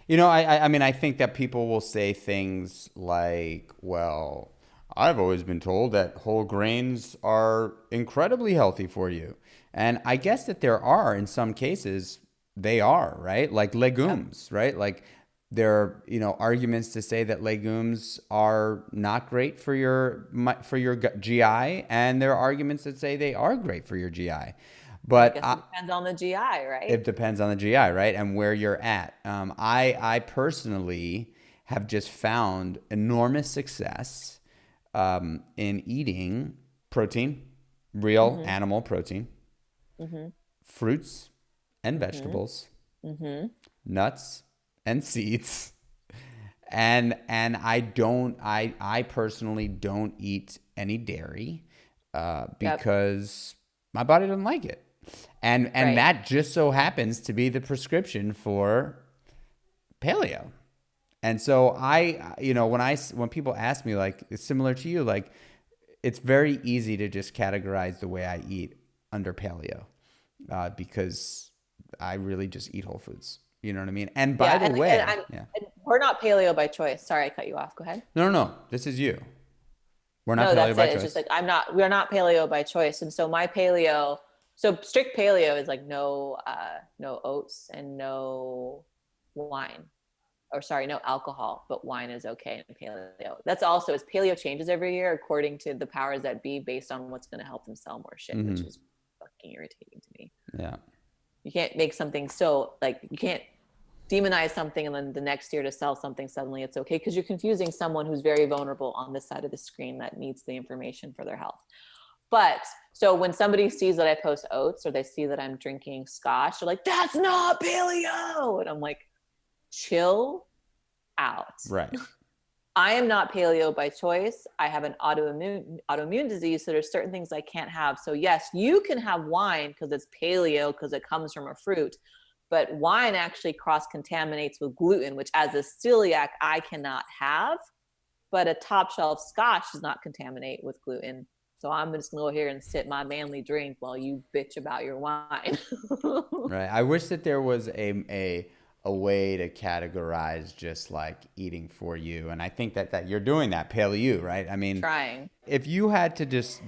I mean, I think that people will say things like, well, I've always been told that whole grains are incredibly healthy for you. And I guess that there are, in some cases, they are, right? Like legumes, right? Like, there are, arguments to say that legumes are not great for your GI, and there are arguments that say they are great for your GI. But I guess it depends on the GI, right? It depends on the GI, right, and where you're at. I personally have just found enormous success in eating protein, real animal protein, fruits and vegetables, nuts and seeds, and I personally don't eat any dairy because my body doesn't like it, and that just so happens to be the prescription for paleo. And so when people ask me, like, it's similar to you, like, it's very easy to just categorize the way I eat under paleo because I really just eat whole foods. You know what I mean? And by the way, and we're not paleo by choice. Sorry, I cut you off. Go ahead. No. This is you. We're not paleo by choice. It's just like we're not paleo by choice. And so my paleo, so strict paleo is like no oats and no wine. or sorry, no alcohol, but wine is okay in paleo. That's also, as paleo changes every year according to the powers that be based on what's going to help them sell more shit, which is fucking irritating to me. Yeah. You can't make something so, like, you can't demonize something and then the next year to sell something suddenly it's okay, because you're confusing someone who's very vulnerable on this side of the screen that needs the information for their health. But so when somebody sees that I post oats, or they see that I'm drinking scotch, they're like, that's not paleo. And I'm like, chill out. Right. I am not paleo by choice. I have an autoimmune disease, so there's certain things I can't have. So yes, you can have wine because it's paleo, because it comes from a fruit, but wine actually cross-contaminates with gluten, which as a celiac, I cannot have. But a top shelf scotch does not contaminate with gluten. So I'm just gonna go here and sip my manly drink while you bitch about your wine. Right. I wish that there was a way to categorize just like eating for you. And I think that you're doing that, Paleo, right? I mean, trying. If you had to just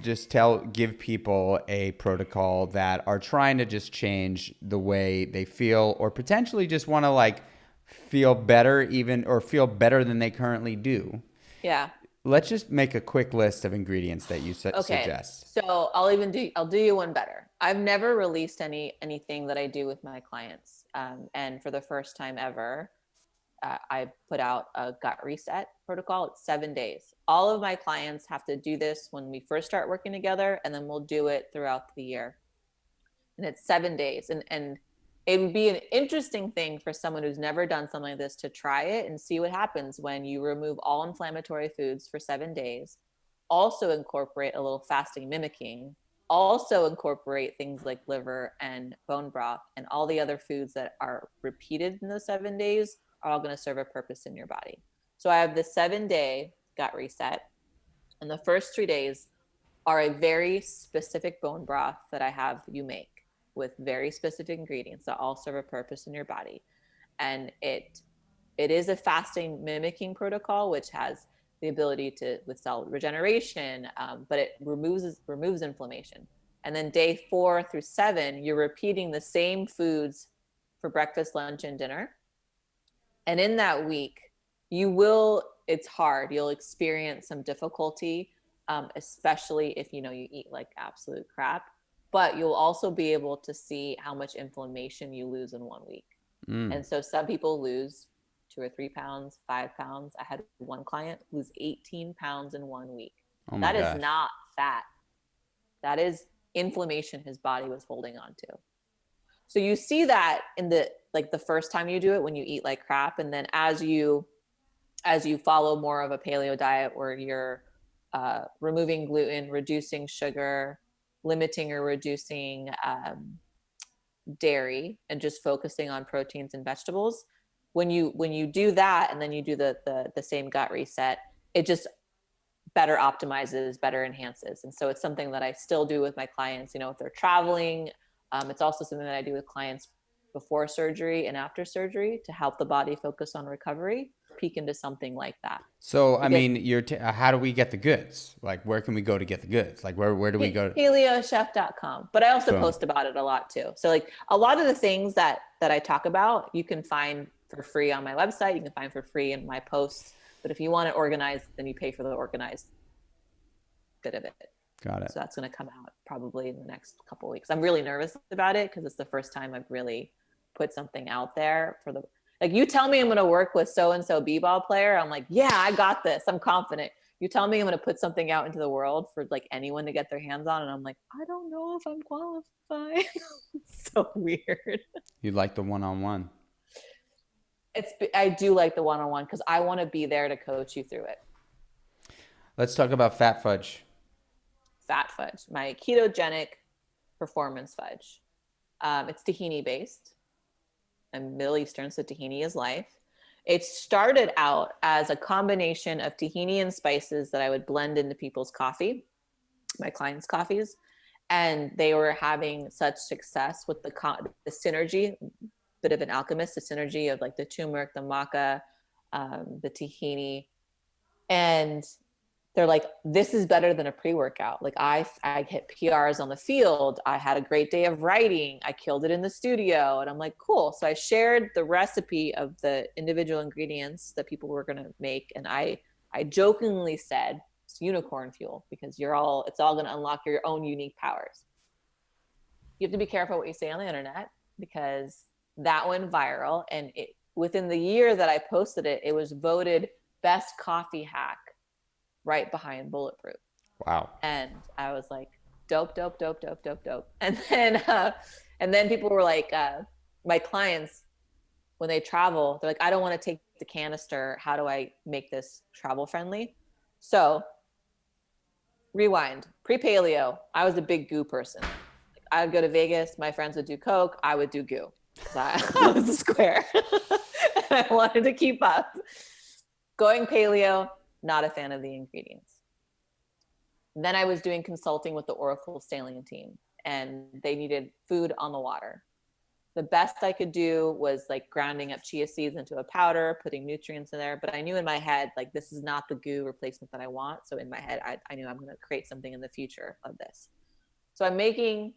give people a protocol that are trying to just change the way they feel, or potentially just want to like feel better even, or feel better than they currently do. Yeah. Let's just make a quick list of ingredients that you suggest. So I'll do you one better. I've never released anything that I do with my clients. And for the first time ever, I put out a gut reset protocol. It's 7 days. All of my clients have to do this when we first start working together, and then we'll do it throughout the year. And it's 7 days. And it would be an interesting thing for someone who's never done something like this to try it and see what happens when you remove all inflammatory foods for 7 days. Also incorporate a little fasting mimicking. Also incorporate things like liver and bone broth, and all the other foods that are repeated in those 7 days are all going to serve a purpose in your body. So I have the 7-day gut reset, and the first 3 days are a very specific bone broth that I have you make with very specific ingredients that all serve a purpose in your body. And it is a fasting mimicking protocol, which has the ability to with cell regeneration, but it removes inflammation. And then day 4 through 7, you're repeating the same foods for breakfast, lunch, and dinner. And in that week, it's hard. You'll experience some difficulty, especially if you eat like absolute crap. But you'll also be able to see how much inflammation you lose in 1 week. And so some people lose 2 or 3 pounds, 5 pounds. I had one client lose 18 pounds in 1 week. Oh my gosh. Is not fat. That is inflammation his body was holding on to. So you see that in the first time you do it, when you eat like crap. And then as you follow more of a paleo diet where you're removing gluten, reducing sugar, limiting or reducing dairy, and just focusing on proteins and vegetables, when you do that, and then you do the same gut reset, it just better optimizes, better enhances. And so it's something that I still do with my clients, if they're traveling. It's also something that I do with clients before surgery and after surgery to help the body focus on recovery, peek into something like that. So, I mean, how do we get the goods? Like, where can we go to get the goods? Like, where do we go? Heliochef.com. But I also post about it a lot too. So like a lot of the things that I talk about, you can find for free on my website. You can find for free in my posts. But if you want it organized, then you pay for the organized bit of it. Got it. So that's going to come out probably in the next couple of weeks. I'm really nervous about it because it's the first time I've really put something out there like you tell me I'm going to work with so-and-so b-ball player. I'm like, yeah, I got this. I'm confident. You tell me I'm going to put something out into the world for like anyone to get their hands on. And I'm like, I don't know if I'm qualified. It's so weird. You like the one-on-one. I do like the one-on-one because I want to be there to coach you through it. Let's talk about Phat Fudge. Phat Fudge, my ketogenic performance fudge. It's tahini based. I'm Middle Eastern, so tahini is life. It started out as a combination of tahini and spices that I would blend into people's coffee, my clients' coffees, and they were having such success with the synergy, bit of an alchemist, the synergy of like the turmeric, the maca, the tahini, and they're like, this is better than a pre-workout. Like I hit PRs on the field. I had a great day of writing. I killed it in the studio. And I'm like, cool. So I shared the recipe of the individual ingredients that people were going to make. And I jokingly said it's unicorn fuel because it's all going to unlock your own unique powers. You have to be careful what you say on the internet because that went viral. And within the year that I posted it, it was voted best coffee hack right behind Bulletproof. Wow. And I was like, dope. And then people were like, my clients, when they travel, they're like, I don't want to take the canister. How do I make this travel friendly? So rewind, pre-paleo, I was a big goo person. Like, I would go to Vegas. My friends would do Coke. I would do goo. I was a square. And I wanted to keep up. Going paleo, not a fan of the ingredients. Then I was doing consulting with the Oracle Sailing team, and they needed food on the water. The best I could do was like grounding up chia seeds into a powder, putting nutrients in there. But I knew in my head, like, this is not the goo replacement that I want. So in my head, I knew I'm going to create something in the future of this. So I'm making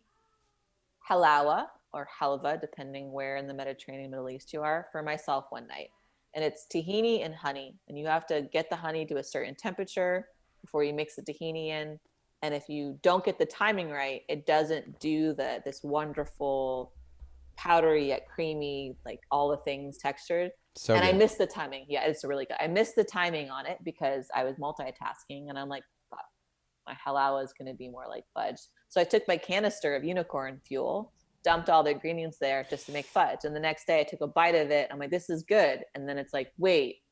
halawa or halva, depending where in the Mediterranean, Middle East you are, for myself one night. And it's tahini and honey. And you have to get the honey to a certain temperature before you mix the tahini in. And if you don't get the timing right, it doesn't do this wonderful powdery yet creamy, like all the things textured. So and good. I missed the timing. Yeah, it's really good. I missed the timing on it because I was multitasking, and I'm like, fuck, my halawa is going to be more like fudge. So I took my canister of unicorn fuel, dumped all the ingredients there just to make fudge. And the next day I took a bite of it. I'm like, this is good. And then it's like, wait,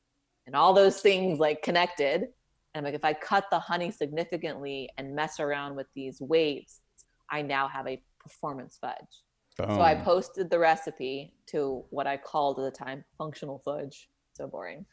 and all those things like connected. And I'm like, if I cut the honey significantly and mess around with these weights, I now have a performance fudge. So I posted the recipe to what I called at the time functional fudge. So boring.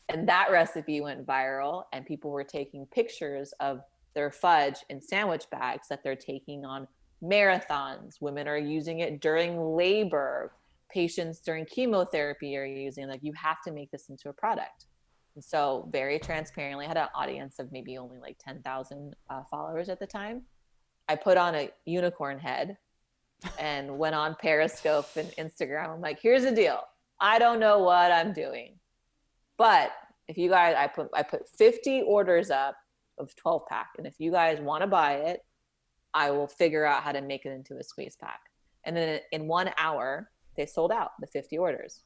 And that recipe went viral, and people were taking pictures of their fudge in sandwich bags that they're taking on marathons. Women are using it during labor. Patients during chemotherapy are using it. Like, you have to make this into a product. And so very transparently, I had an audience of maybe only like 10,000 followers at the time. I put on a unicorn head and went on Periscope and Instagram. I'm like, here's the deal. I don't know what I'm doing, but if you guys, I put 50 orders up of 12 pack. And if you guys want to buy it, I will figure out how to make it into a squeeze pack. And then in 1 hour, they sold out the 50 orders.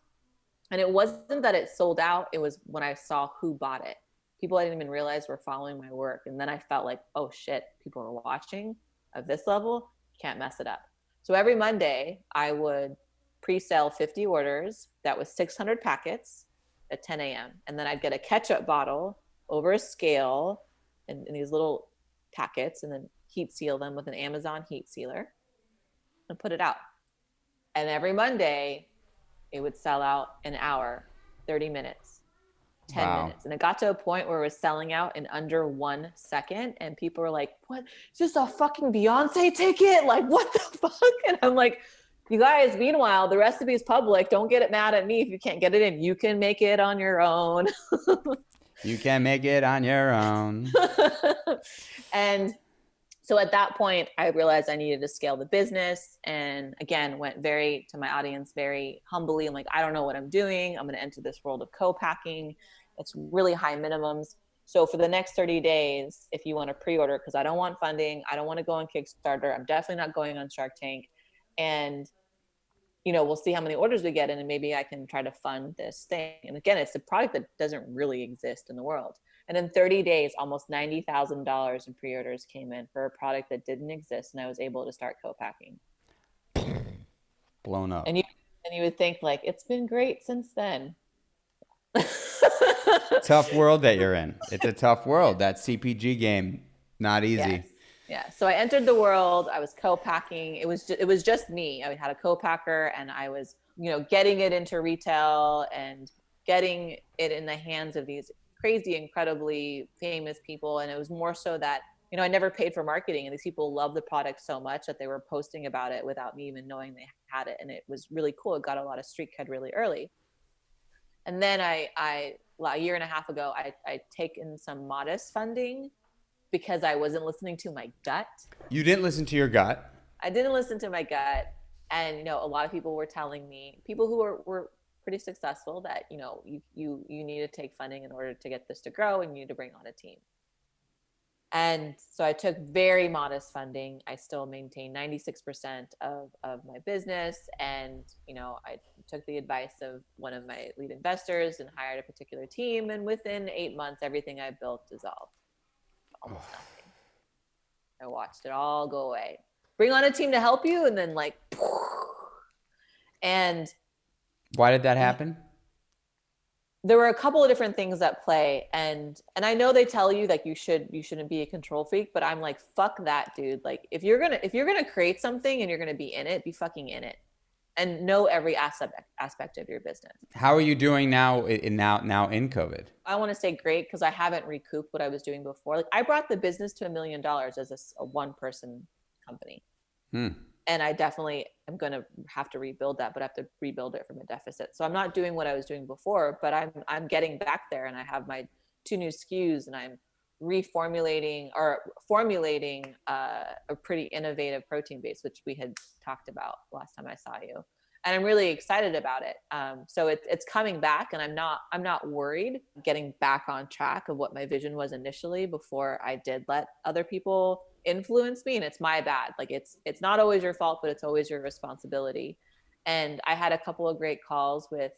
And it wasn't that it sold out. It was when I saw who bought it. People I didn't even realize were following my work. And then I felt like, oh shit, people are watching of this level. Can't mess it up. So every Monday I would pre-sell 50 orders. That was 600 packets at 10 a.m. And then I'd get a ketchup bottle over a scale in these little packets, and then heat seal them with an Amazon heat sealer and put it out. And every Monday it would sell out an hour, 30 minutes, 10 minutes. And it got to a point where it was selling out in under 1 second. And people were like, what? Is this a fucking Beyonce ticket? Like, what the fuck? And I'm like, you guys, meanwhile, the recipe is public. Don't get it mad at me if you can't get it in. You can make it on your own. You can make it on your own. And so at that point, I realized I needed to scale the business, and again, went to my audience very humbly. I'm like, I don't know what I'm doing. I'm going to enter this world of co-packing. It's really high minimums. So for the next 30 days, if you want to pre-order, because I don't want funding, I don't want to go on Kickstarter. I'm definitely not going on Shark Tank. And, we'll see how many orders we get in, and maybe I can try to fund this thing. And again, it's a product that doesn't really exist in the world. And in 30 days, almost $90,000 in pre-orders came in for a product that didn't exist, and I was able to start co-packing. Blown up. And you would think, like, it's been great since then. Tough world that you're in. It's a tough world. That CPG game, not easy. Yes. Yeah. So I entered the world. I was co-packing. It was just me. I had a co-packer, and I was, getting it into retail and getting it in the hands of these crazy, incredibly famous people. And it was more so that, I never paid for marketing, and these people loved the product so much that they were posting about it without me even knowing they had it. And it was really cool. It got a lot of street cred really early. And then I a year and a half ago, I'd taken some modest funding because I wasn't listening to my gut. You didn't listen to your gut. I didn't listen to my gut. And, you know, a lot of people were telling me, people who were pretty successful, that, you know, you need to take funding in order to get this to grow, and you need to bring on a team. And so I took very modest funding. I still maintain 96% of my business. And, you know, I took the advice of one of my lead investors and hired a particular team. And within 8 months, everything I built dissolved. Almost nothing. I watched it all go away. Bring on a team to help you, and then like, and why did that happen? There were a couple of different things at play, and I know they tell you like you shouldn't be a control freak, but I'm like, fuck that, dude. Like if you're gonna create something and you're gonna be in it, be fucking in it, and know every aspect of your business. How are you doing now in in COVID? I want to say great, because I haven't recouped what I was doing before. Like I brought the business to $1 million as a one person company. And I definitely am going to have to rebuild that, but I have to rebuild it from a deficit. So I'm not doing what I was doing before, but I'm getting back there, and I have my 2 new SKUs, and I'm formulating a pretty innovative protein base, which we had talked about last time I saw you. And I'm really excited about it. So it's coming back, and I'm not worried getting back on track of what my vision was initially before I did let other people influence me. And it's my bad. Like it's not always your fault, but it's always your responsibility. And I had a couple of great calls with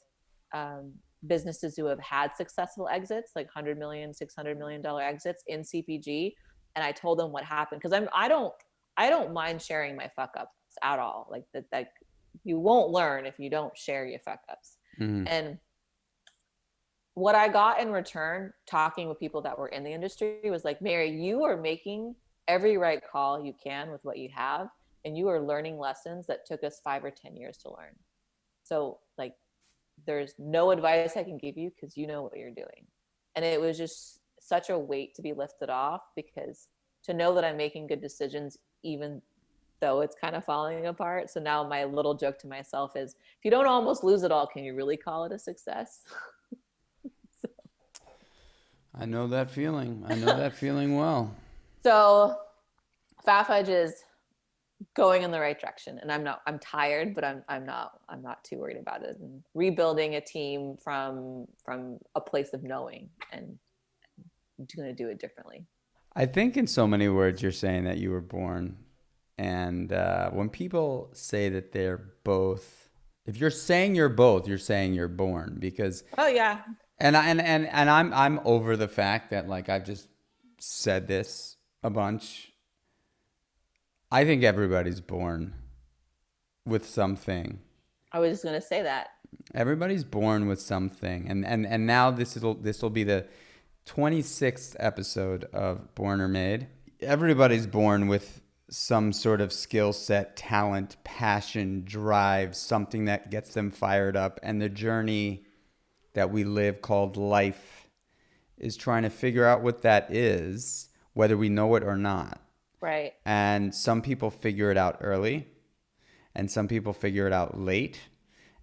businesses who have had successful exits, like $100 million, $600 million exits in CPG. And I told them what happened, because I don't mind sharing my fuck ups at all. Like that you won't learn if you don't share your fuck ups. And what I got in return, talking with people that were in the industry, was like, Mary, you are making every right call you can with what you have, and you are learning lessons that took us 5 or 10 years to learn. So like, there's no advice I can give you, because you know what you're doing. And it was just such a weight to be lifted off, because to know that I'm making good decisions, even though it's kind of falling apart. So now my little joke to myself is, if you don't almost lose it all, can you really call it a success? I know that feeling. I know that feeling well. So Phat Fudge is going in the right direction, and I'm tired, but I'm not too worried about it. And rebuilding a team from a place of knowing, and I'm going to do it differently. I think in so many words you're saying that you were born. And when people say that they're both, if you're saying you're both, you're saying you're born, because oh yeah. And I'm over the fact that, like, I've just said this a bunch. I think everybody's born with something. I was just gonna say that. Everybody's born with something, and now this will be the 26th episode of Born or Made. Everybody's born with some sort of skill set, talent, passion, drive, something that gets them fired up. And the journey that we live called life is trying to figure out what that is, whether we know it or not. Right. And some people figure it out early, and some people figure it out late,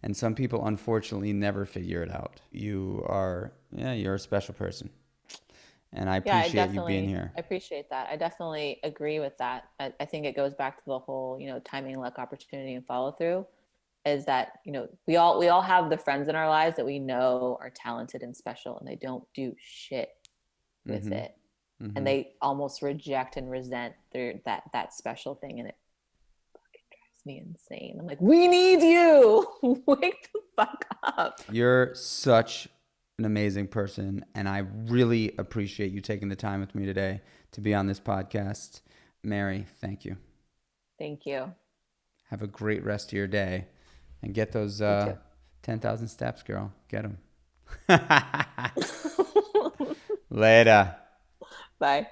and some people unfortunately never figure it out. You're a special person. And I appreciate you being here. I appreciate that. I definitely agree with that. I think it goes back to the whole, timing, luck, opportunity, and follow through. Is that, we all have the friends in our lives that we know are talented and special, and they don't do shit with it. Mm-hmm. And they almost reject and resent that special thing, and it fucking drives me insane. I'm like, we need you. Wake the fuck up. You're such an amazing person, and I really appreciate you taking the time with me today to be on this podcast. Mary, thank you. Thank you. Have a great rest of your day, and get those 10,000 steps, girl. Get them. Later. Bye.